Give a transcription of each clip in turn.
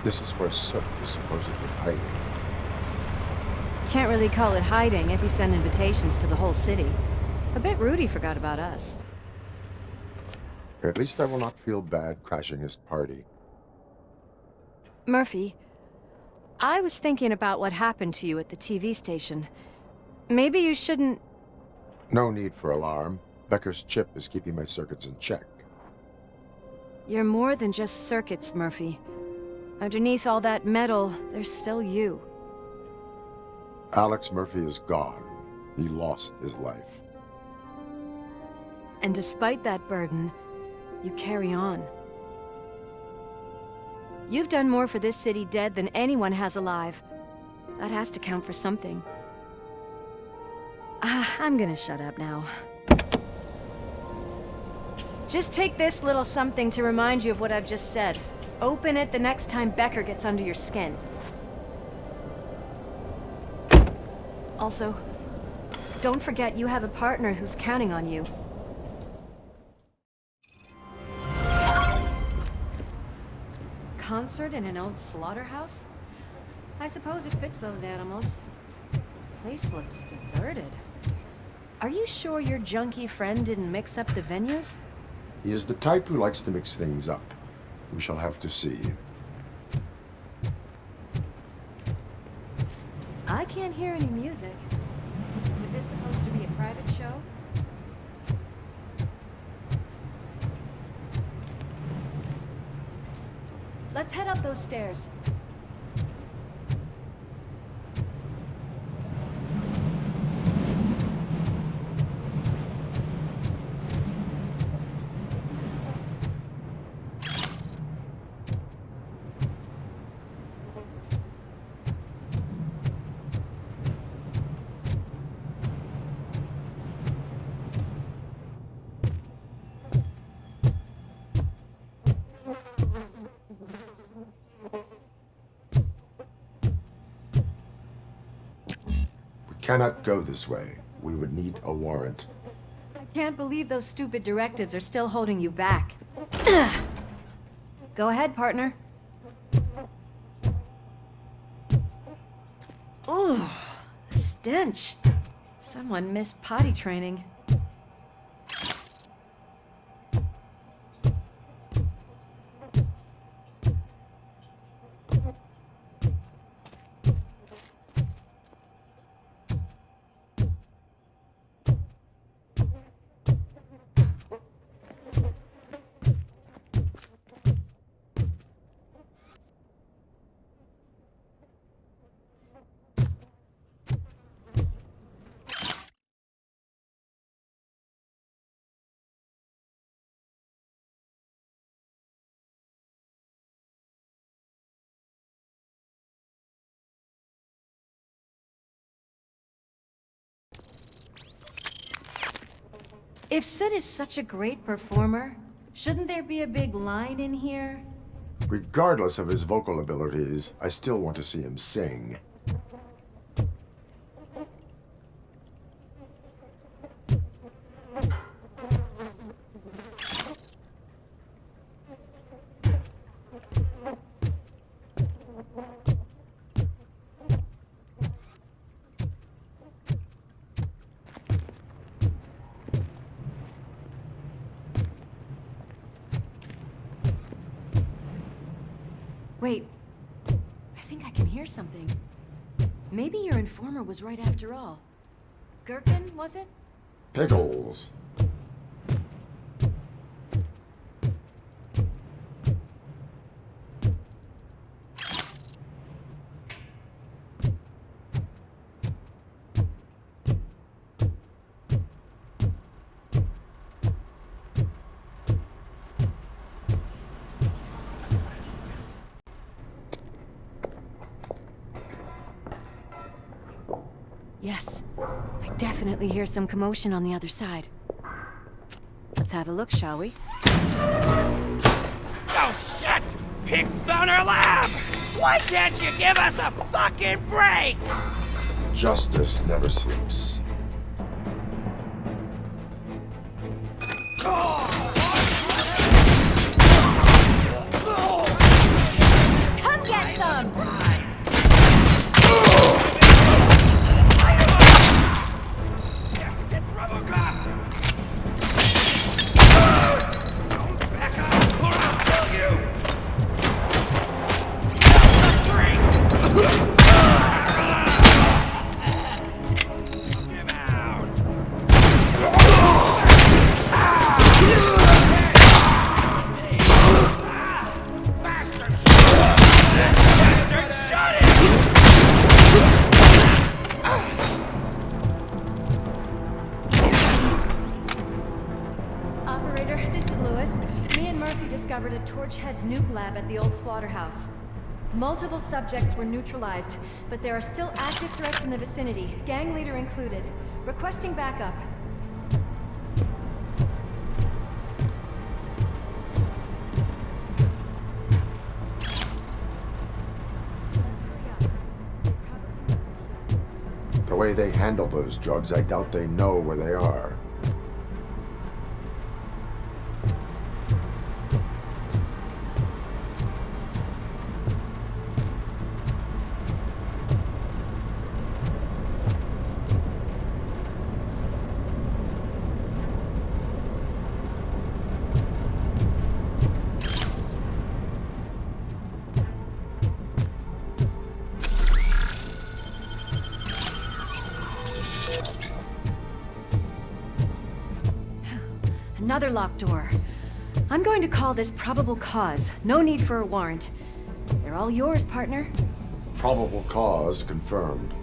This is where Soot is supposedly hiding. Can't really call it hiding if he sent invitations to the whole city. A bit rude he forgot about us. At least I will not feel bad crashing his party. Murphy, I was thinking about what happened to you at the TV station. Maybe you shouldn't... No need for alarm. Becker's chip is keeping my circuits in check. You're more than just circuits, Murphy. Underneath all that metal, there's still you. Alex Murphy is gone. He lost his life. And despite that burden, you carry on. You've done more for this city dead than anyone has alive. That has to count for something. I'm gonna shut up now. Just take this little something to remind you of what I've just said. Open it the next time Becker gets under your skin. Also, don't forget you have a partner who's counting on you. Concert in an old slaughterhouse? I suppose it fits those animals. Place looks deserted. Are you sure your junkie friend didn't mix up the venues? He is the type who likes to mix things up. We shall have to see. I can't hear any music. Was this supposed to be a private show? Let's head up those stairs. Cannot go this way. We would need a warrant. I can't believe those stupid directives are still holding you back. Go ahead, partner. Oh, the stench. Someone missed potty training. If Soot is such a great performer, shouldn't there be a big line in here? Regardless of his vocal abilities, I still want to see him sing. Wait, I think I can hear something. Maybe your informer was right after all. Gherkin, was it? Pickles. Yes, I definitely hear some commotion on the other side. Let's have a look, shall we? Oh shit! Pigs on our lab! Why can't you give us a fucking break? Justice never sleeps. Come get lab at the old Slaughterhouse. Multiple subjects were neutralized, but there are still active threats in the vicinity, gang leader included. Requesting backup. Let's hurry up. They probably know we're here. The way they handle those drugs, I doubt they know where they are. Another locked door. I'm going to call this probable cause. No need for a warrant. They're all yours, partner. Probable cause confirmed.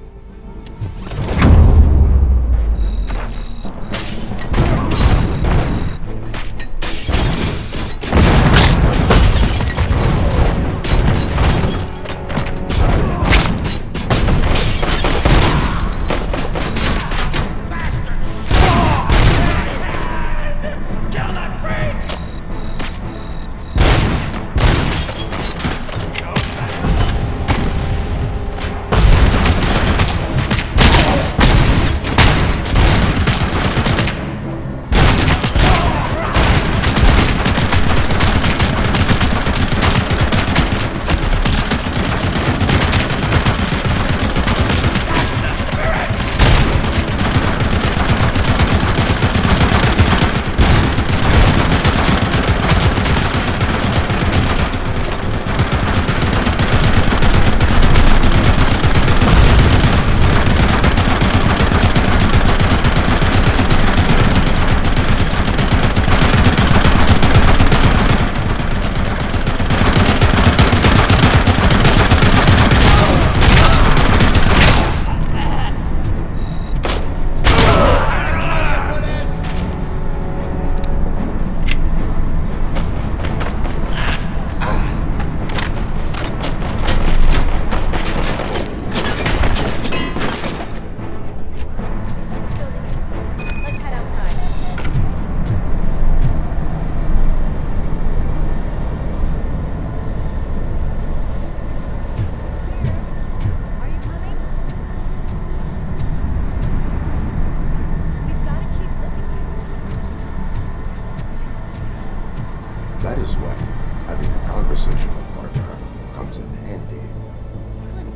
That is when having a conversational partner comes in handy. Funny.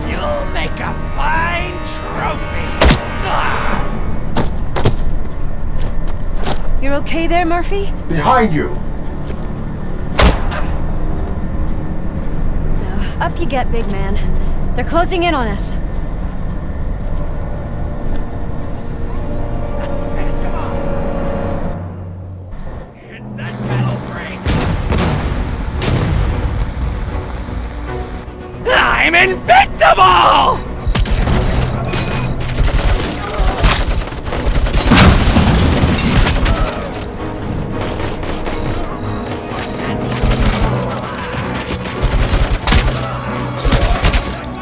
You'll make a fine trophy. You're okay there, Murphy? Behind you! Up you get, big man. They're closing in on us. It's that metal brake! I'm invincible!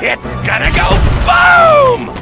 It's gonna go boom!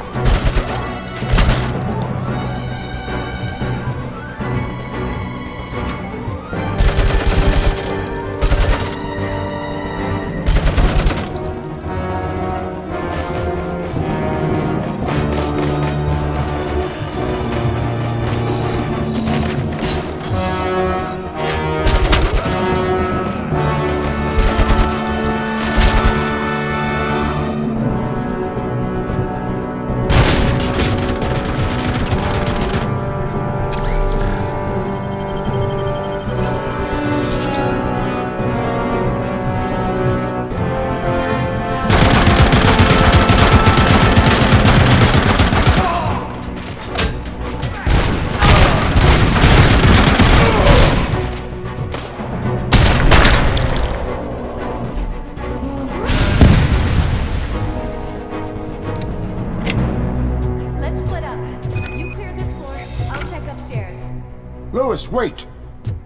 Lewis, wait!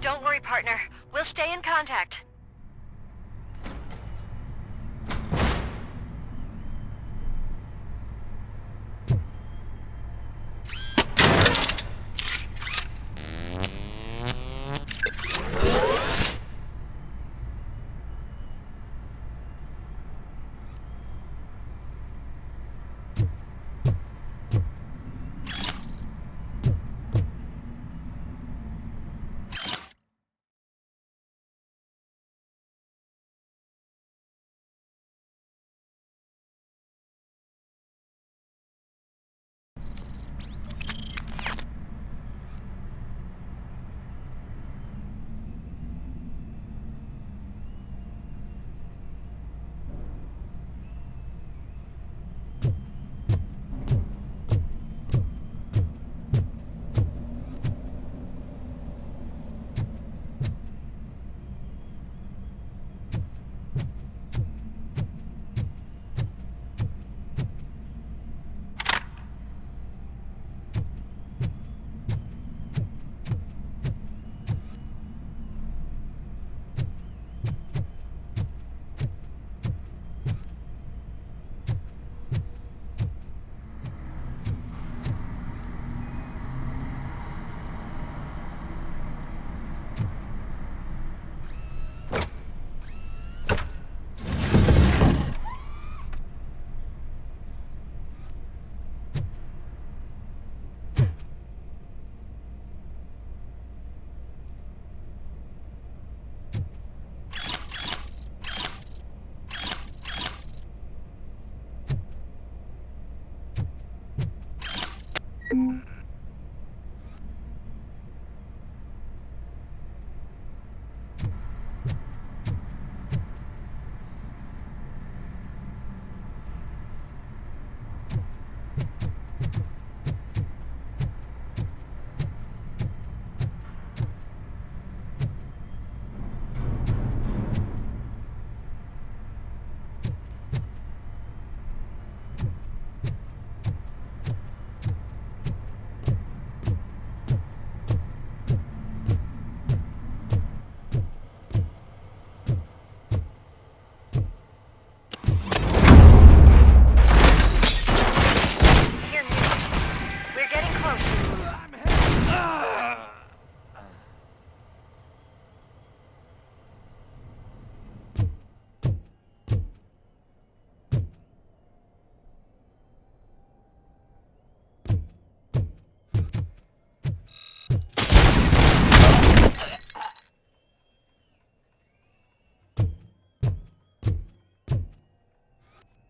Don't worry, partner. We'll stay in contact.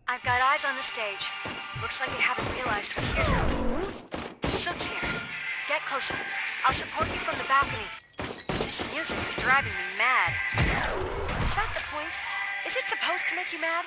I've got eyes on the stage. Looks like they haven't realized we're here. Soot's here. Get closer. I'll support you from the balcony. This music is driving me mad. Is that the point? Is it supposed to make you mad?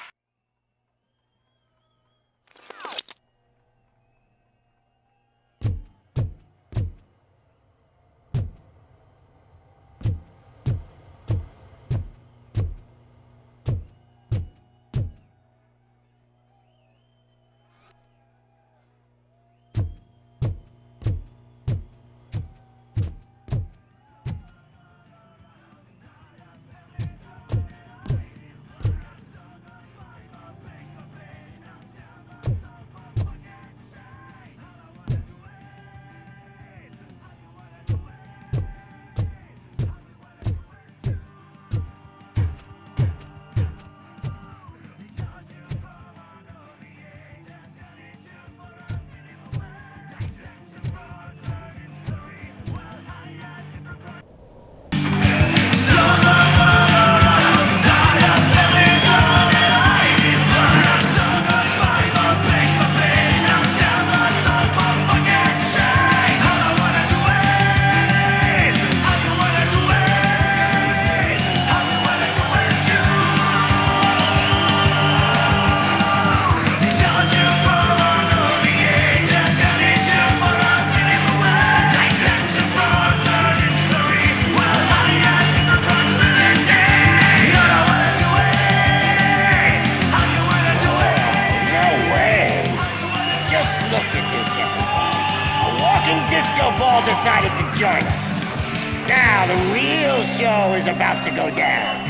show is about to go down.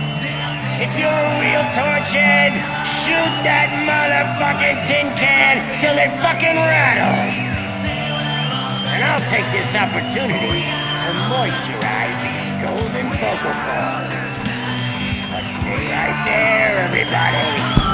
If you're a real torchhead, shoot that motherfucking tin can till it fucking rattles. And I'll take this opportunity to moisturize these golden vocal cords. Let's stay right there, everybody.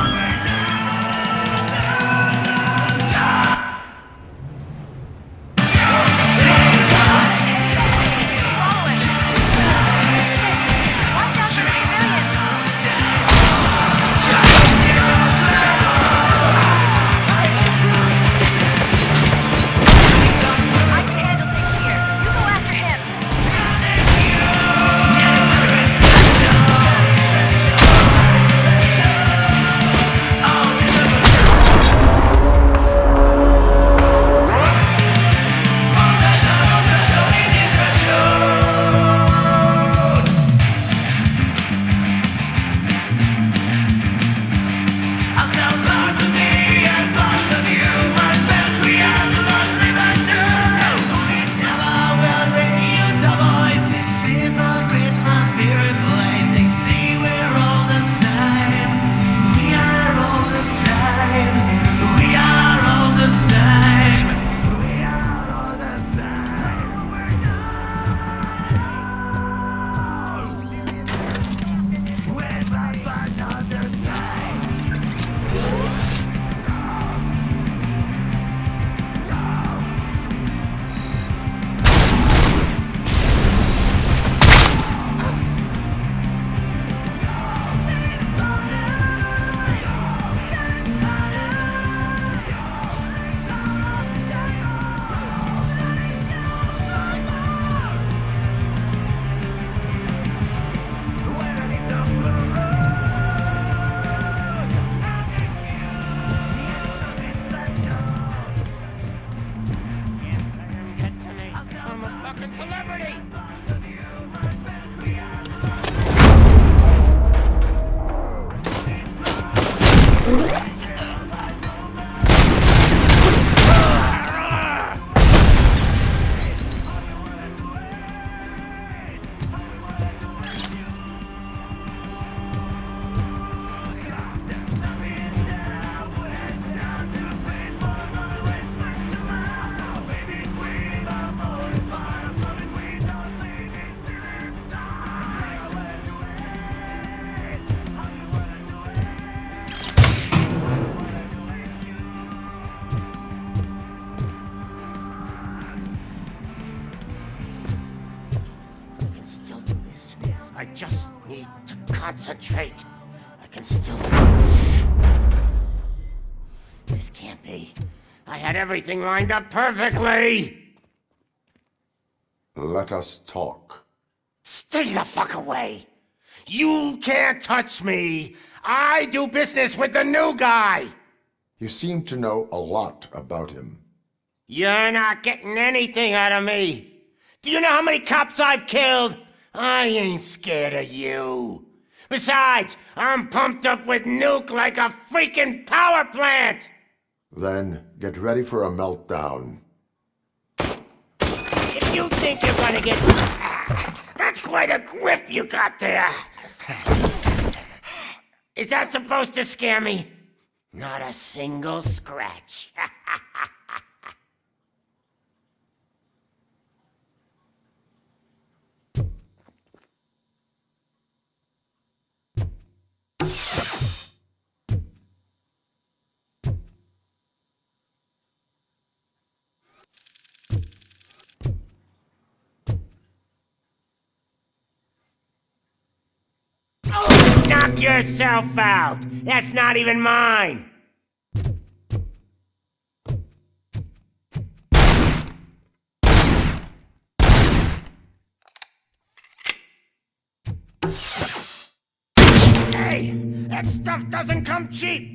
I just need to concentrate. I can still... This can't be. I had everything lined up perfectly! Let us talk. Stay the fuck away! You can't touch me! I do business with the new guy! You seem to know a lot about him. You're not getting anything out of me! Do you know how many cops I've killed? I ain't scared of you. Besides, I'm pumped up with nuke like a freaking power plant! Then get ready for a meltdown. If you think you're gonna get... That's quite a grip you got there. Is that supposed to scare me? Not a single scratch. Knock yourself out! That's not even mine! Hey! That stuff doesn't come cheap!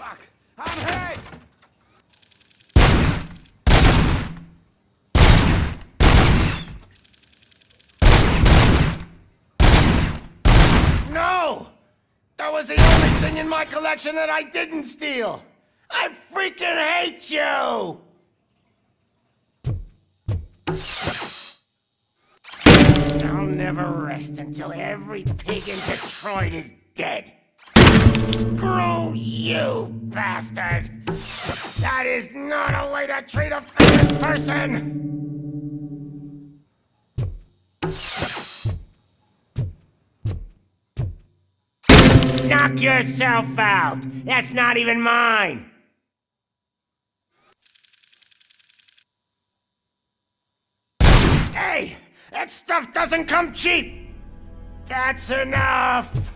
Fuck! I'm hit! No! That was the only thing in my collection that I didn't steal! I freaking hate you! I'll never rest until every pig in Detroit is dead. Screw you, bastard! That is not a way to treat a fellow person! Knock yourself out! That's not even mine! Hey! That stuff doesn't come cheap! That's enough!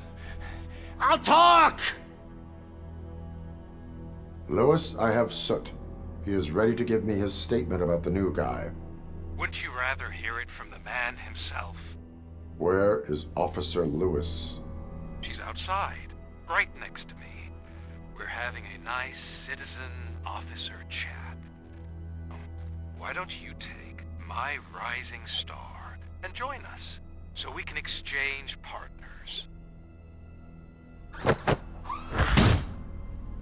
I'll talk! Lewis, I have Soot. He is ready to give me his statement about the new guy. Wouldn't you rather hear it from the man himself? Where is Officer Lewis? She's outside, right next to me. We're having a nice citizen-officer chat. Why don't you take my rising star and join us, so we can exchange partners?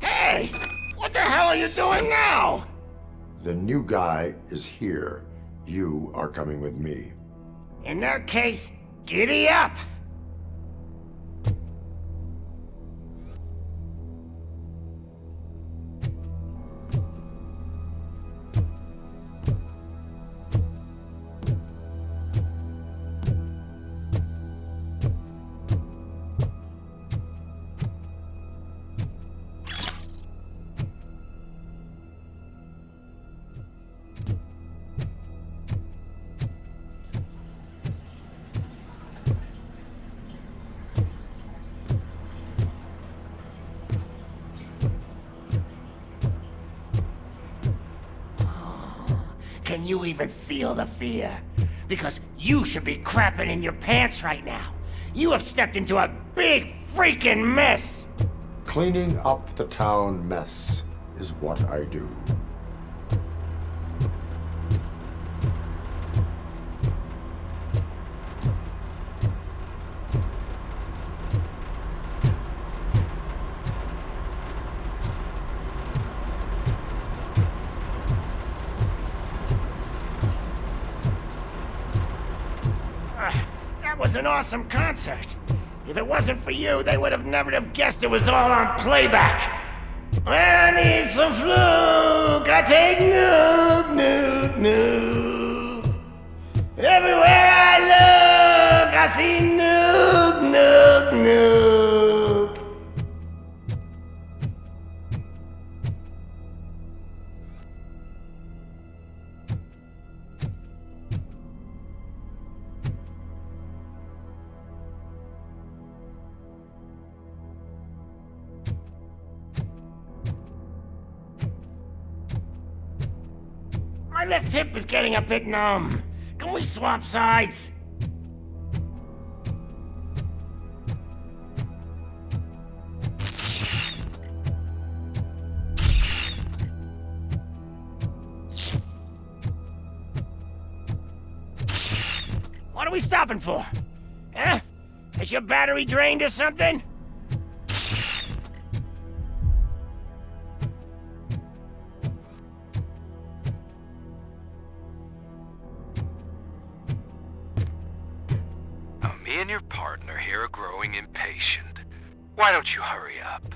Hey! What the hell are you doing now? The new guy is here. You are coming with me. In that case, giddy up! Can you even feel the fear? Because you should be crapping in your pants right now. You have stepped into a big freaking mess! Cleaning up the town mess is what I do. That was an awesome concert. If it wasn't for you, they would have never have guessed it was all on playback. When I need some fluke, I take nuke, nuke, nuke. Everywhere I look, I see nuke, nuke, nuke. My left hip is getting a bit numb. Can we swap sides? What are we stopping for? Huh? Is your battery drained or something? Me and your partner here are growing impatient. Why don't you hurry up?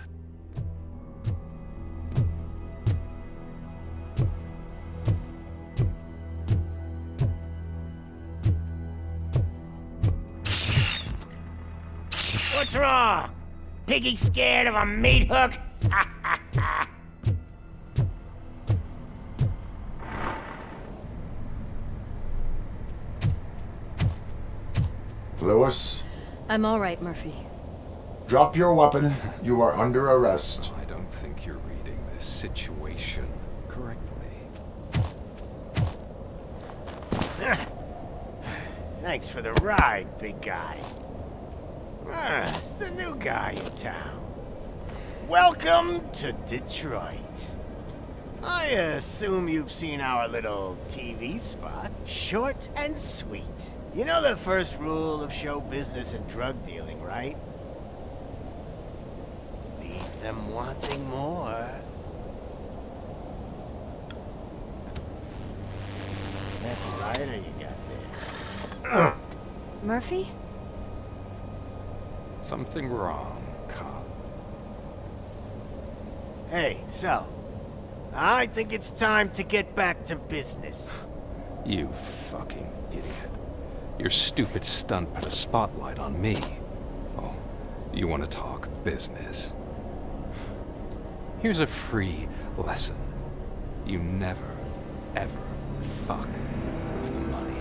What's wrong? Piggy scared of a meat hook? Lewis, I'm all right, Murphy. drop your weapon. You are under arrest. I don't think you're reading this situation correctly. Thanks for the ride, big guy. It's the new guy in town. welcome to Detroit. I assume you've seen our little TV spot. Short and sweet. You know the first rule of show business and drug dealing, right? Leave them wanting more. That's a lighter you got there. Murphy? Something wrong, cop. Hey, so, I think it's time to get back to business. You fucking idiot. Your stupid stunt put a spotlight on me. Oh, you want to talk business? Here's a free lesson. You never, ever fuck with the money.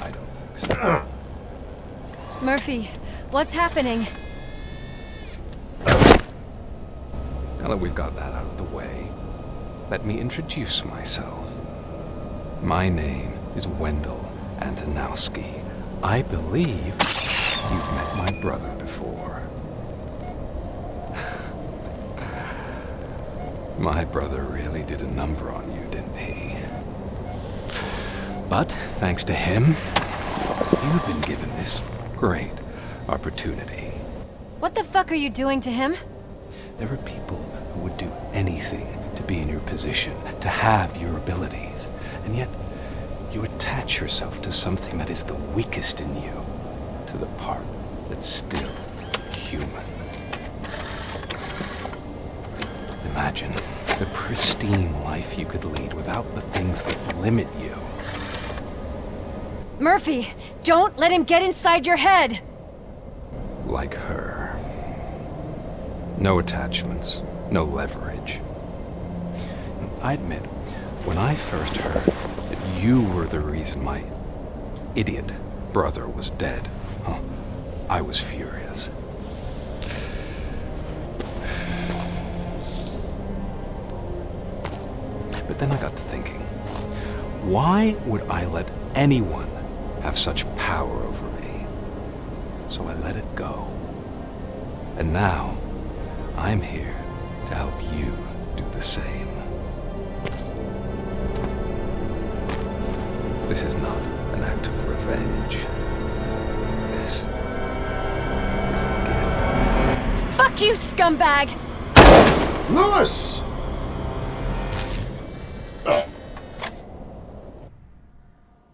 I don't think so. Murphy, what's happening? Now that we've got that out of the way, let me introduce myself. My name is Wendell Antonowski. I believe you've met my brother before. My brother really did a number on you, didn't he? But thanks to him, you've been given this great opportunity. What the fuck are you doing to him? There are people who would do anything to be in your position, to have your abilities, and yet you attach yourself to something that is the weakest in you, to the part that's still human. Imagine the pristine life you could lead without the things that limit you. Murphy, don't let him get inside your head! Like her. No attachments, no leverage. I admit, when I first heard that you were the reason my idiot brother was dead, I was furious. But then I got to thinking, why would I let anyone have such power over me? So I let it go. And now, I'm here to help you do the same. This is not an act of revenge. This is a gift. Fuck you, scumbag! Lewis!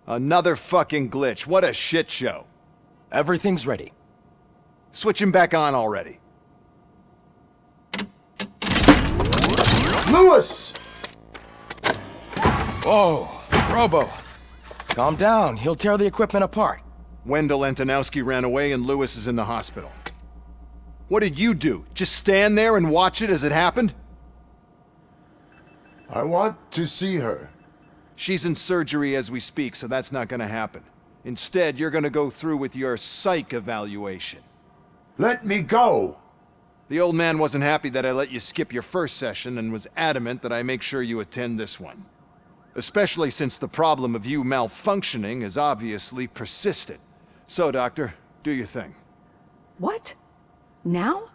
Another fucking glitch. What a shit show. Everything's ready. Switch him back on already. Lewis! Whoa, Robo. Calm down. He'll tear the equipment apart. Wendell Antonowski ran away and Lewis is in the hospital. What did you do? Just stand there and watch it as it happened? I want to see her. She's in surgery as we speak, so that's not gonna happen. Instead, you're gonna go through with your psych evaluation. Let me go! The old man wasn't happy that I let you skip your first session and was adamant that I make sure you attend this one. Especially since the problem of you malfunctioning is obviously persistent. So, Doctor, do your thing. What? Now?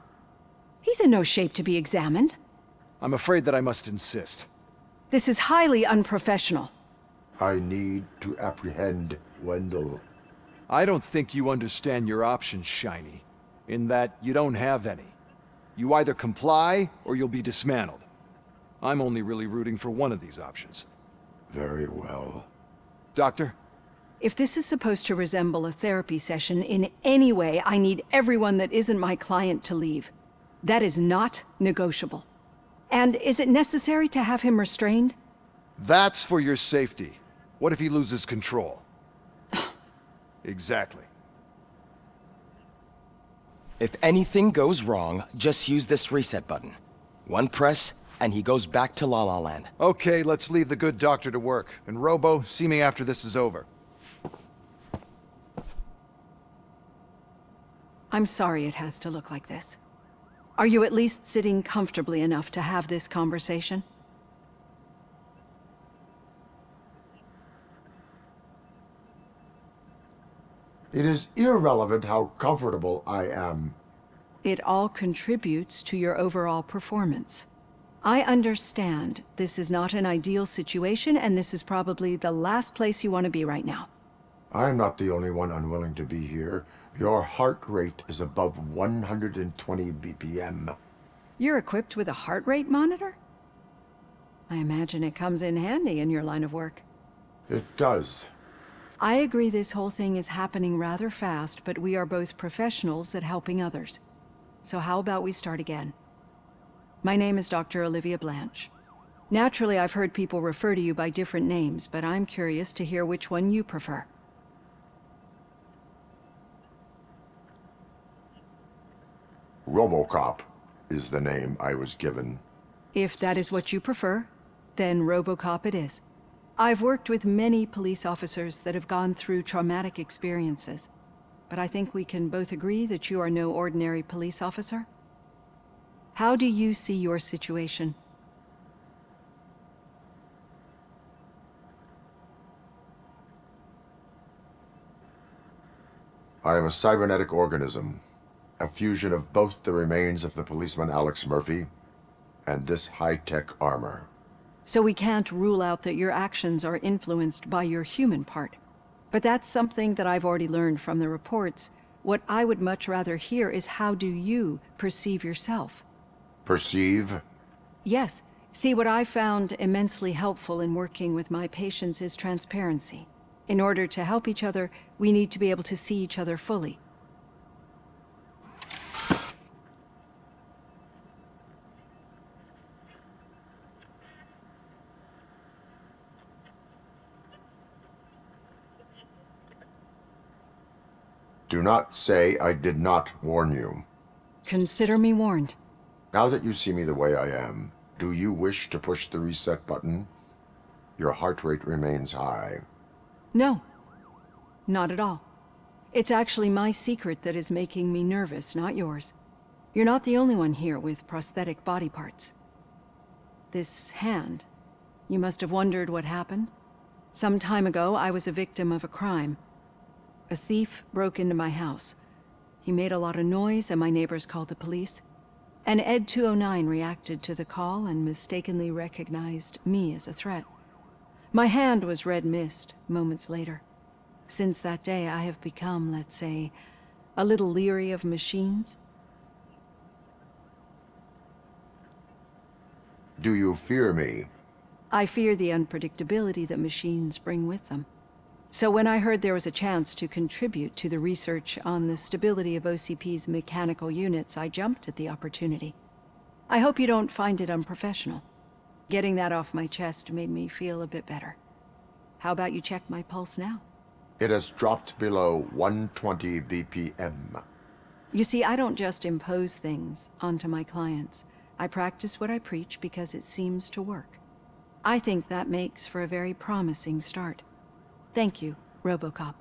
He's in no shape to be examined. I'm afraid that I must insist. This is highly unprofessional. I need to apprehend Wendell. I don't think you understand your options, Shiny. In that you don't have any. You either comply, or you'll be dismantled. I'm only really rooting for one of these options. Very well. Doctor? If this is supposed to resemble a therapy session in any way, I need everyone that isn't my client to leave. That is not negotiable. And is it necessary to have him restrained? That's for your safety. What if he loses control? Exactly. If anything goes wrong, just use this reset button. One press, and he goes back to La La Land. Okay, let's leave the good doctor to work. And Robo, see me after this is over. I'm sorry it has to look like this. Are you at least sitting comfortably enough to have this conversation? It is irrelevant how comfortable I am. It all contributes to your overall performance. I understand this is not an ideal situation, and this is probably the last place you want to be right now. I'm not the only one unwilling to be here. Your heart rate is above 120 BPM. You're equipped with a heart rate monitor? I imagine it comes in handy in your line of work. It does. I agree this whole thing is happening rather fast, but we are both professionals at helping others. So how about we start again? My name is Dr. Olivia Blanche. Naturally, I've heard people refer to you by different names, but I'm curious to hear which one you prefer. RoboCop is the name I was given. If that is what you prefer, then RoboCop it is. I've worked with many police officers that have gone through traumatic experiences, but I think we can both agree that you are no ordinary police officer. How do you see your situation? I am a cybernetic organism, a fusion of both the remains of the policeman Alex Murphy and this high-tech armor. So we can't rule out that your actions are influenced by your human part. But that's something that I've already learned from the reports. What I would much rather hear is how do you perceive yourself? Perceive? Yes. See, what I found immensely helpful in working with my patients is transparency. In order to help each other, we need to be able to see each other fully. Do not say I did not warn you. Consider me warned. Now that you see me the way I am, do you wish to push the reset button? Your heart rate remains high. No. Not at all. It's actually my secret that is making me nervous, not yours. You're not the only one here with prosthetic body parts. This hand, you must have wondered what happened. Some time ago, I was a victim of a crime. A thief broke into my house. He made a lot of noise and my neighbors called the police. And Ed 209 reacted to the call and mistakenly recognized me as a threat. My hand was red mist moments later. Since that day, I have become, let's say, a little leery of machines. Do you fear me? I fear the unpredictability that machines bring with them. So when I heard there was a chance to contribute to the research on the stability of OCP's mechanical units, I jumped at the opportunity. I hope you don't find it unprofessional. Getting that off my chest made me feel a bit better. How about you check my pulse now? It has dropped below 120 BPM. You see, I don't just impose things onto my clients. I practice what I preach because it seems to work. I think that makes for a very promising start. Thank you, RoboCop.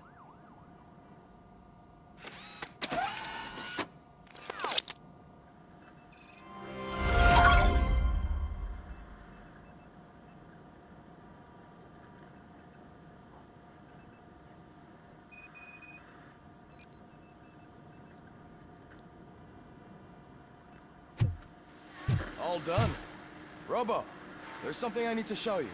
All done. Robo, there's something I need to show you.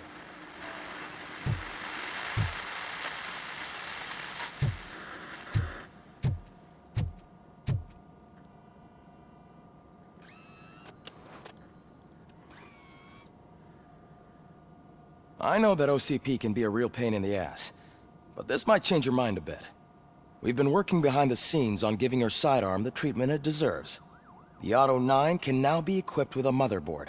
I know that OCP can be a real pain in the ass, but this might change your mind a bit. We've been working behind the scenes on giving your sidearm the treatment it deserves. The Auto 9 can now be equipped with a motherboard.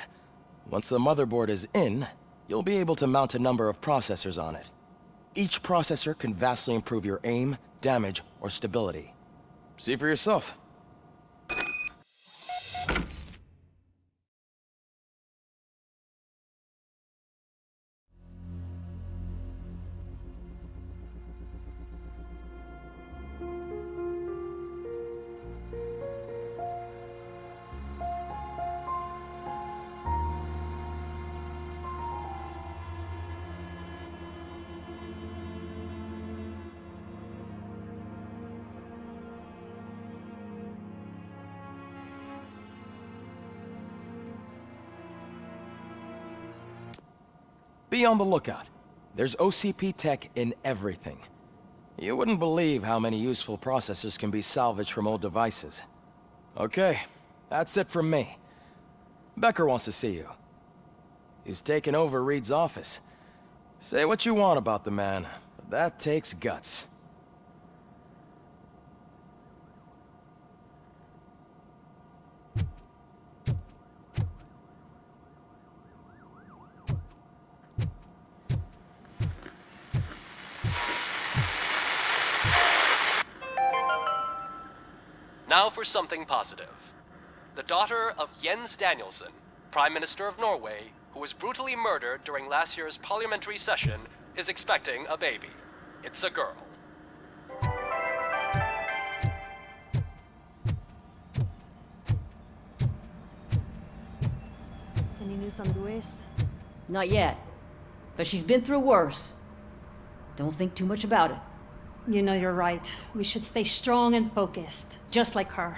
Once the motherboard is in, you'll be able to mount a number of processors on it. Each processor can vastly improve your aim, damage, or stability. See for yourself. Be on the lookout. There's OCP tech in everything. You wouldn't believe how many useful processors can be salvaged from old devices. Okay, that's it from me. Becker wants to see you. He's taken over Reed's office. Say what you want about the man, but that takes guts. Now for something positive. The daughter of Jens Danielson, Prime Minister of Norway, who was brutally murdered during last year's parliamentary session, is expecting a baby. It's a girl. Any news on Luis? Not yet. But she's been through worse. Don't think too much about it. You know you're right. We should stay strong and focused, just like her.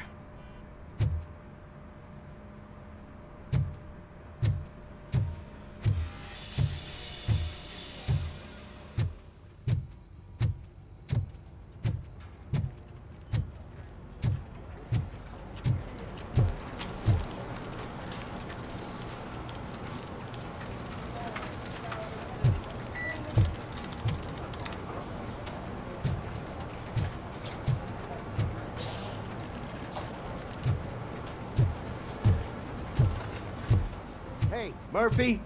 Hey, Murphy,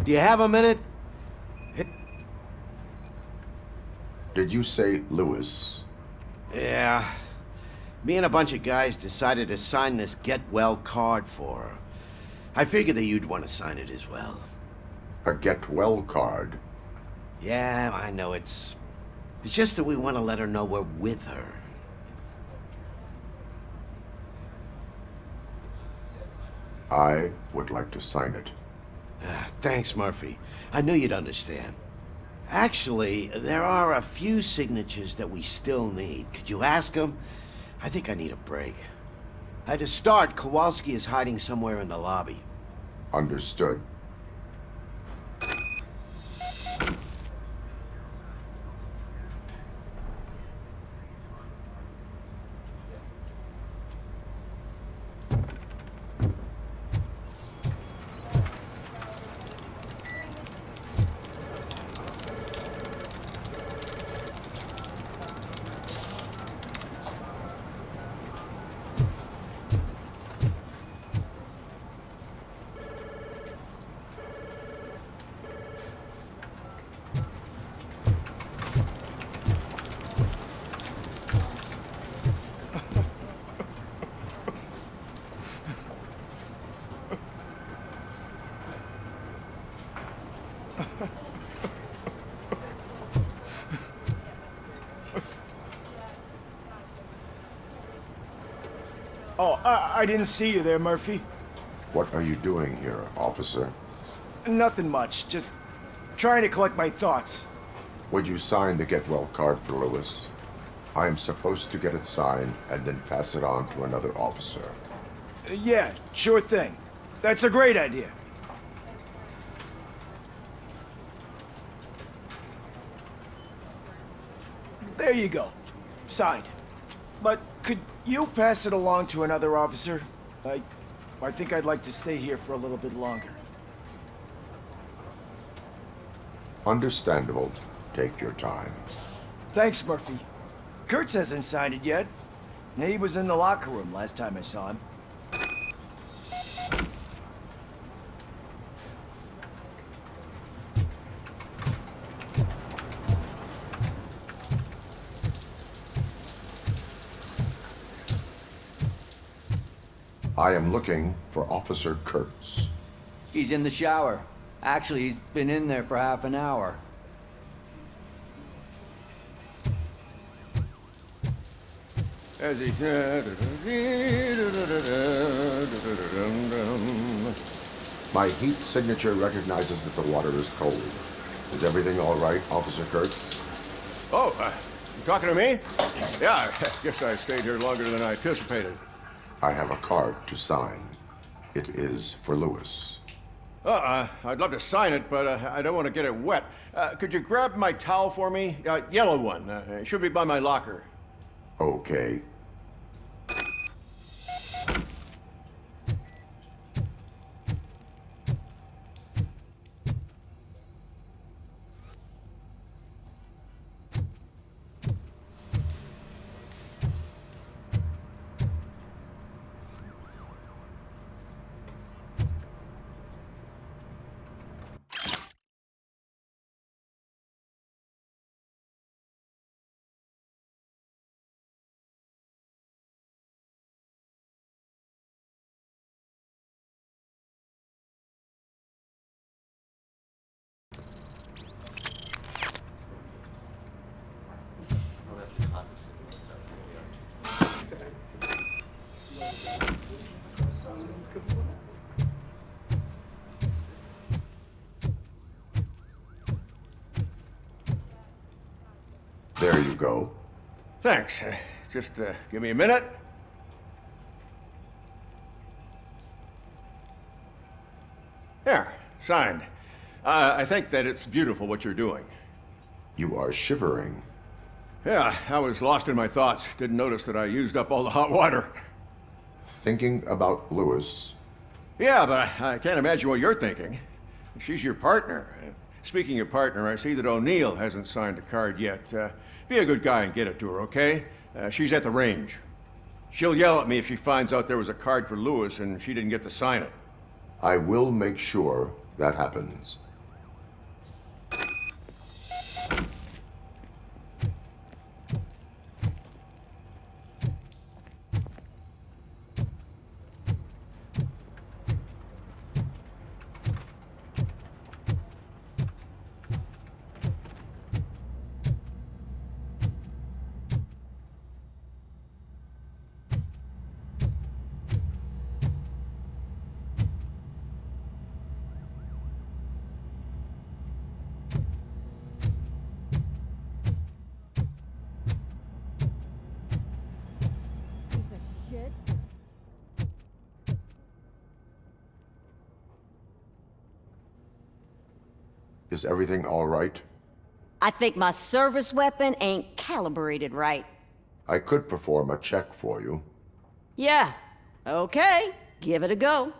do you have a minute? Did you say Lewis? Yeah. Me and a bunch of guys decided to sign this get well card for her. I figured that you'd want to sign it as well. A get well card? Yeah, I know it's just that we want to let her know we're with her. I would like to sign it. Thanks, Murphy. I knew you'd understand. Actually, there are a few signatures that we still need. Could you ask them? I think I need a break. To start, Kowalski is hiding somewhere in the lobby. Understood. Oh, I didn't see you there, Murphy. What are you doing here, officer? Nothing much, just trying to collect my thoughts. Would you sign the get well card for Lewis? I am supposed to get it signed and then pass it on to another officer. Yeah, sure thing. That's a great idea. There you go. Signed. But could you pass it along to another officer? I think I'd like to stay here for a little bit longer. Understandable. Take your time. Thanks, Murphy. Kurtz hasn't signed it yet. He was in the locker room last time I saw him. I am looking for Officer Kurtz. He's in the shower. Actually, he's been in there for half an hour. As he... My heat signature recognizes that the water is cold. Is everything all right, Officer Kurtz? Oh, you talking to me? Yeah, I guess I stayed here longer than I anticipated. I have a card to sign. It is for Lewis. I'd love to sign it, but I don't want to get it wet. Could you grab my towel for me? Yellow one. It should be by my locker. Okay. There you go. Thanks. Just give me a minute. There, signed. I think that it's beautiful what you're doing. You are shivering. Yeah, I was lost in my thoughts. Didn't notice that I used up all the hot water. Thinking about Lewis. Yeah, but I can't imagine what you're thinking. She's your partner. Speaking of partner, I see that O'Neill hasn't signed a card yet. Be a good guy and get it to her, okay? She's at the range. She'll yell at me if she finds out there was a card for Lewis and she didn't get to sign it. I will make sure that happens. Is everything all right? I think my service weapon ain't calibrated right. I could perform a check for you. Yeah, okay, give it a go.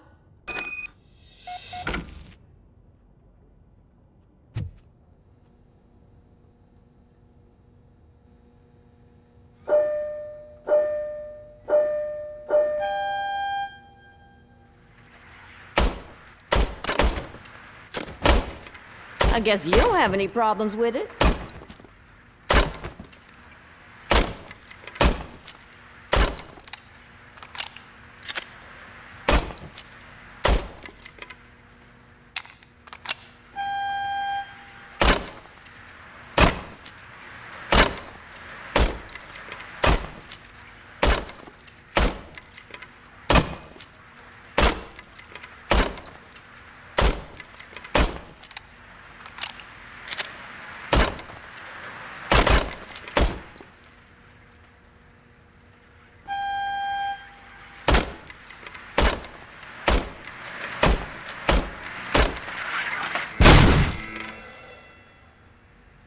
I guess you don't have any problems with it.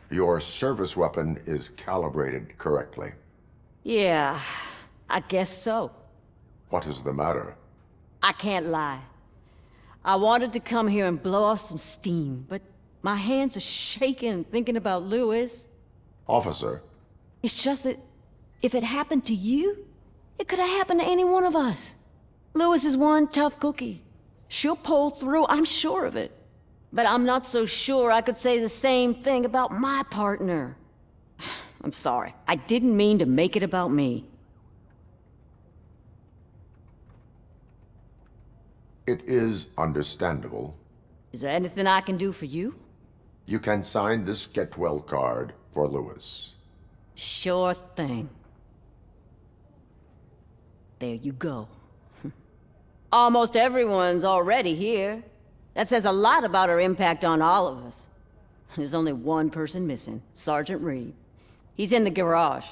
Your service weapon is calibrated correctly. Yeah, I guess so. What is the matter? I can't lie. I wanted to come here and blow off some steam, but my hands are shaking thinking about Lewis. Officer. It's just that if it happened to you, it could have happened to any one of us. Lewis is one tough cookie. She'll pull through, I'm sure of it. But I'm not so sure I could say the same thing about my partner. I'm sorry. I didn't mean to make it about me. It is understandable. Is there anything I can do for you? You can sign this Get Well card for Lewis. Sure thing. There you go. Almost everyone's already here. That says a lot about her impact on all of us. There's only one person missing, Sergeant Reed. He's in the garage.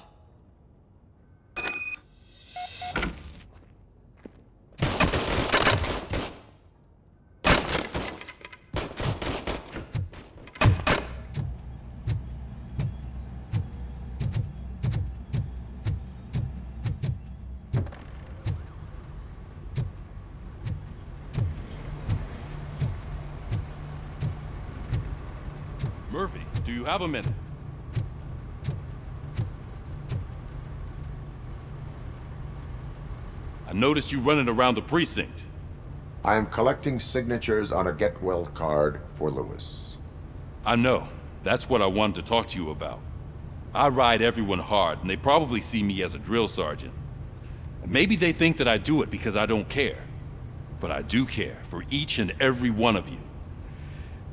Murphy, do you have a minute? I noticed you running around the precinct. I am collecting signatures on a get-well card for Lewis. I know. That's what I wanted to talk to you about. I ride everyone hard, and they probably see me as a drill sergeant. Maybe they think that I do it because I don't care. But I do care for each and every one of you.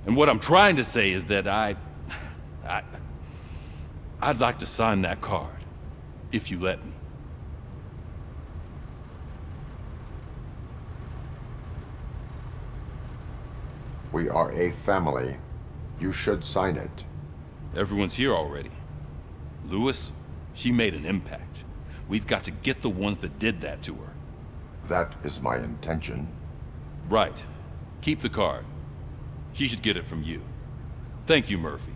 And what I'm trying to say is that I'd like to sign that card, if you let me. We are a family. You should sign it. Everyone's here already. Lewis, she made an impact. We've got to get the ones that did that to her. That is my intention. Right. Keep the card. She should get it from you. Thank you, Murphy.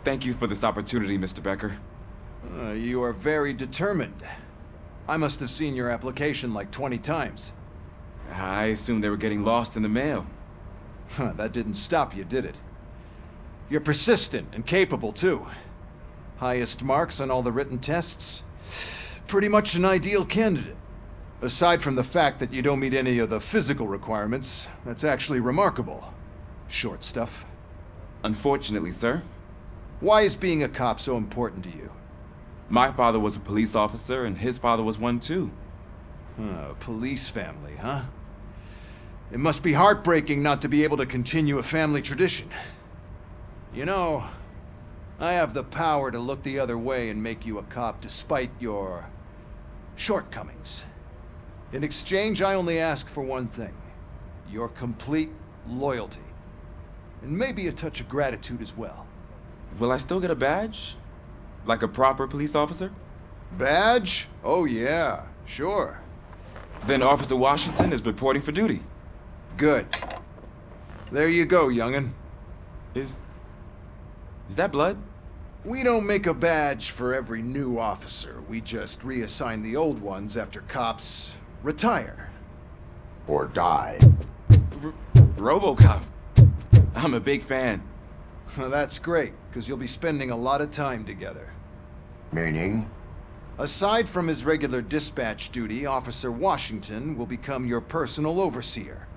Thank you for this opportunity, Mr. Becker. You are very determined. I must have seen your application like 20 times. I assumed they were getting lost in the mail. That didn't stop you, did it? You're persistent and capable, too. Highest marks on all the written tests. Pretty much an ideal candidate. Aside from the fact that you don't meet any of the physical requirements, that's actually remarkable. Short stuff. Unfortunately, sir. Why is being a cop so important to you? My father was a police officer, and his father was one too. Police family, huh? It must be heartbreaking not to be able to continue a family tradition. You know, I have the power to look the other way and make you a cop despite your shortcomings. In exchange, I only ask for one thing. Your complete loyalty. And maybe a touch of gratitude as well. Will I still get a badge? Like a proper police officer? Badge? Oh yeah, sure. Then Officer Washington is reporting for duty. Good. There you go, young'un. Is that blood? We don't make a badge for every new officer. We just reassign the old ones after cops retire. Or die. RoboCop. I'm a big fan. That's great, because you'll be spending a lot of time together. Meaning? Aside from his regular dispatch duty, Officer Washington will become your personal overseer.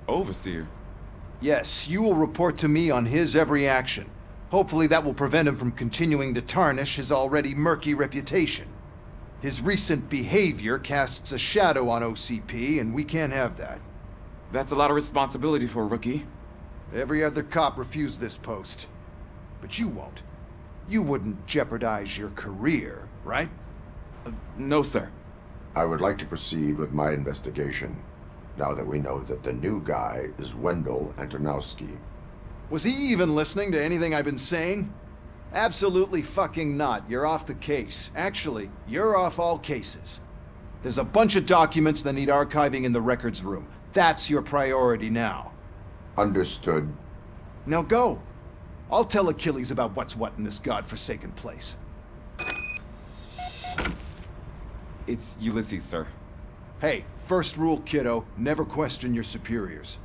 Overseer? Yes, you will report to me on his every action. Hopefully that will prevent him from continuing to tarnish his already murky reputation. His recent behavior casts a shadow on OCP, and we can't have that. That's a lot of responsibility for a rookie. Every other cop refused this post. But you won't. You wouldn't jeopardize your career, right? No, sir. I would like to proceed with my investigation, now that we know that the new guy is Wendell Antonowski. Was he even listening to anything I've been saying? Absolutely fucking not. You're off the case. Actually, you're off all cases. There's a bunch of documents that need archiving in the records room. That's your priority now. Understood. Now go. I'll tell Achilles about what's what in this godforsaken place. It's Ulysses, sir. Hey, first rule, kiddo, never question your superiors.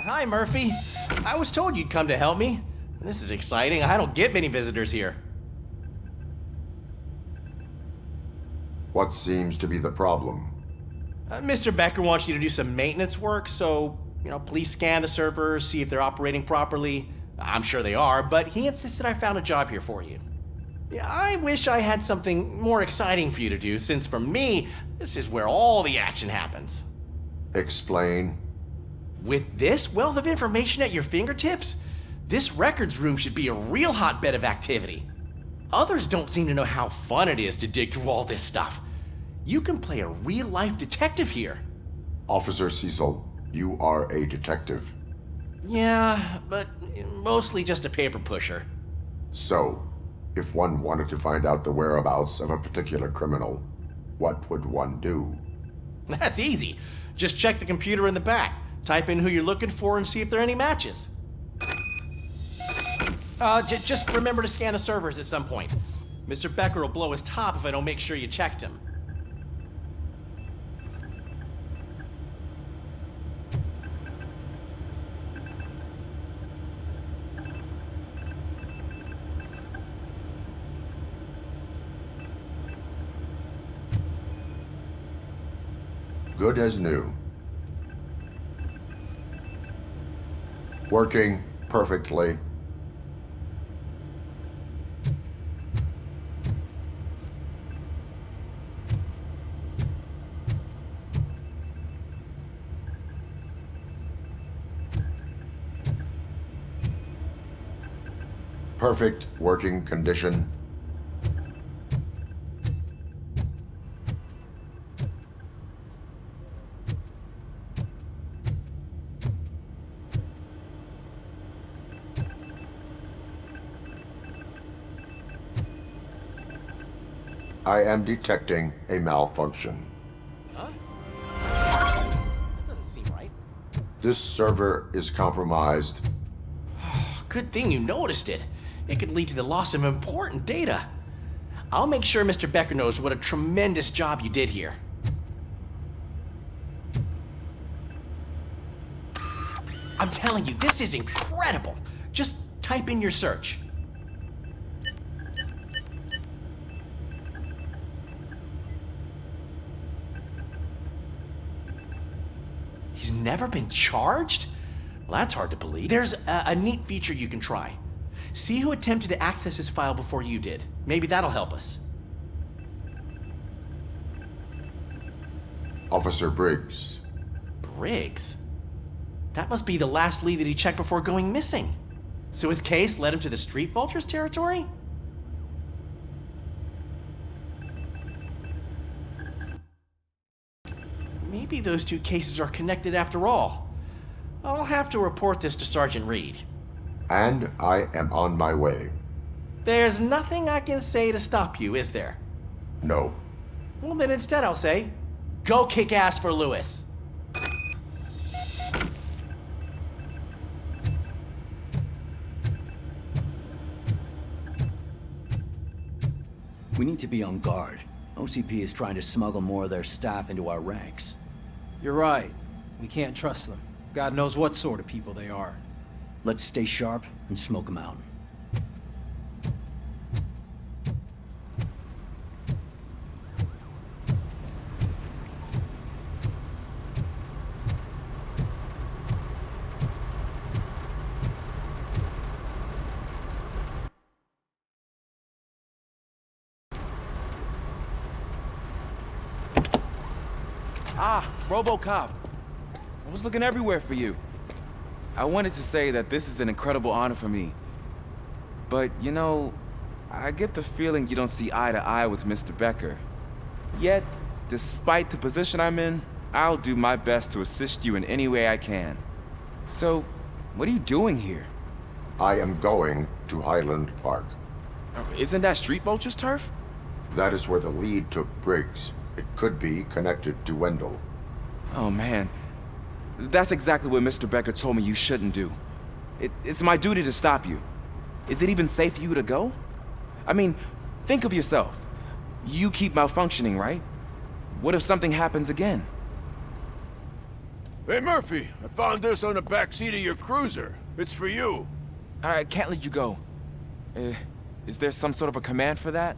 Hi, Murphy. I was told you'd come to help me. This is exciting. I don't get many visitors here. What seems to be the problem? Mr. Becker wants you to do some maintenance work, so, please scan the servers, see if they're operating properly. I'm sure they are, but he insisted I found a job here for you. Yeah, I wish I had something more exciting for you to do, since for me, this is where all the action happens. Explain. With this wealth of information at your fingertips, this records room should be a real hotbed of activity. Others don't seem to know how fun it is to dig through all this stuff. You can play a real-life detective here. Officer Cecil, you are a detective. Yeah, but mostly just a paper pusher. So, if one wanted to find out the whereabouts of a particular criminal, what would one do? That's easy. Just check the computer in the back, type in who you're looking for, and see if there are any matches. Just remember to scan the servers at some point. Mr. Becker will blow his top if I don't make sure you checked him. Good as new. Working perfectly. Perfect working condition. I am detecting a malfunction. Huh? That doesn't seem right. This server is compromised. Good thing you noticed it. It could lead to the loss of important data. I'll make sure Mr. Becker knows what a tremendous job you did here. I'm telling you, this is incredible. Just type in your search. He's never been charged? Well, that's hard to believe. There's a neat feature you can try. See who attempted to access his file before you did. Maybe that'll help us. Officer Briggs. Briggs? That must be the last lead that he checked before going missing. So his case led him to the Street Vultures territory? Maybe those two cases are connected after all. I'll have to report this to Sergeant Reed. And I am on my way. There's nothing I can say to stop you, is there? No. Well, then instead I'll say, go kick ass for Lewis. We need to be on guard. OCP is trying to smuggle more of their staff into our ranks. You're right. We can't trust them. God knows what sort of people they are. Let's stay sharp and smoke them out. Ah, RoboCop. I was looking everywhere for you. I wanted to say that this is an incredible honor for me. But, I get the feeling you don't see eye to eye with Mr. Becker. Yet, despite the position I'm in, I'll do my best to assist you in any way I can. So, what are you doing here? I am going to Highland Park. Isn't that Street Vulture's turf? That is where the lead took Briggs. It could be connected to Wendell. Oh, man. That's exactly what Mr. Becker told me you shouldn't do. It's my duty to stop you. Is it even safe for you to go? I mean, think of yourself. You keep malfunctioning, right? What if something happens again? Hey, Murphy, I found this on the back seat of your cruiser. It's for you. I can't let you go. Is there some sort of a command for that?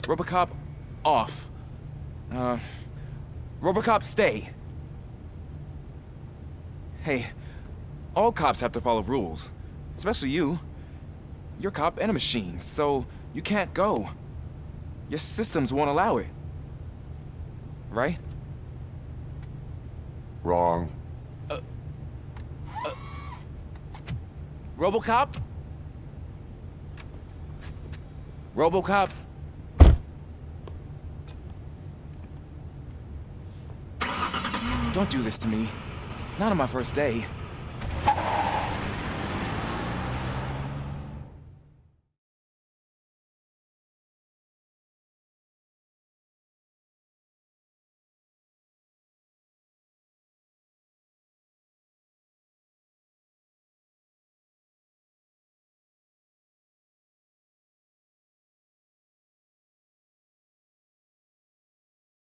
RoboCop, off. RoboCop, stay. Hey, all cops have to follow rules. Especially you. You're a cop and a machine, so you can't go. Your systems won't allow it. Right? Wrong. RoboCop? RoboCop? Don't do this to me. Not on my first day.